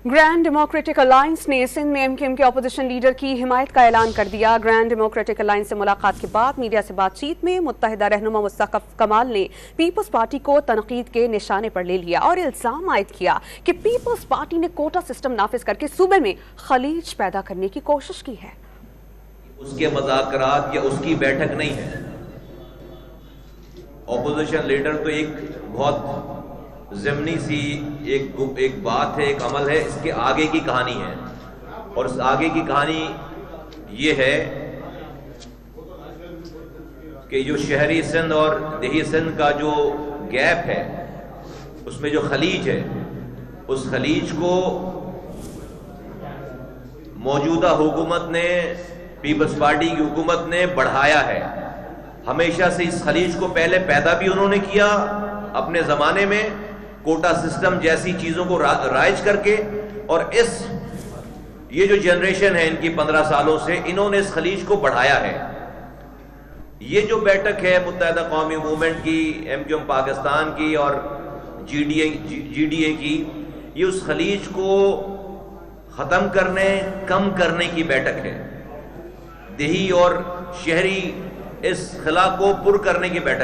Grand democratic alliance نے سندھ میں M Q M کے اپوزیشن لیڈر کی حمایت کا اعلان کر دیا۔ گرینڈ ڈیموکریٹک الائنس سے ملاقات کے بعد میڈیا سے بات چیت میں متحدہ رہنما مصطفی کمال نے پیپلز پارٹی کو تنقید کے نشانے پر لے لیا اور الزام عائد کیا کہ پیپلز پارٹی نے کوٹا سسٹم نافذ کر کے صوبے میں خلیج پیدا کرنے کی کوشش کی ہے۔ اس کے مذاکرات یا اس کی بیٹھک نہیں ہے۔ اپوزیشن لیڈر تو ایک بہت ضمنی سی ایک بات ہے، ایک عمل ہے، اس کے آگے کی کہانی ہے، اور اس آگے کی کہانی یہ ہے کہ جو شہری سندھ اور دیہی سندھ کا جو گیپ ہے، اس میں جو خلیج ہے، اس خلیج کو موجودہ حکومت نے، پیپلز پارٹی کی حکومت نے بڑھایا ہے۔ ہمیشہ سے اس خلیج کو پہلے پیدا بھی انہوں نے کیا اپنے زمانے میں، کوٹا سسٹم جیسی چیزوں کو رائج کر کے، اور یہ جو جنریشن ہے ان کی 15 سالوں سے، انہوں نے اس خلیج کو بڑھایا ہے۔ یہ جو بیٹھک ہے متحدہ قومی موومنٹ کی، ایم کیو ایم پاکستان کی اور جی ڈی اے کی، یہ اس خلیج کو ختم کرنے، کم کرنے کی بیٹھک ہے۔ دیہی اور شہری اس خلا کو پر کرنے کی بیٹھک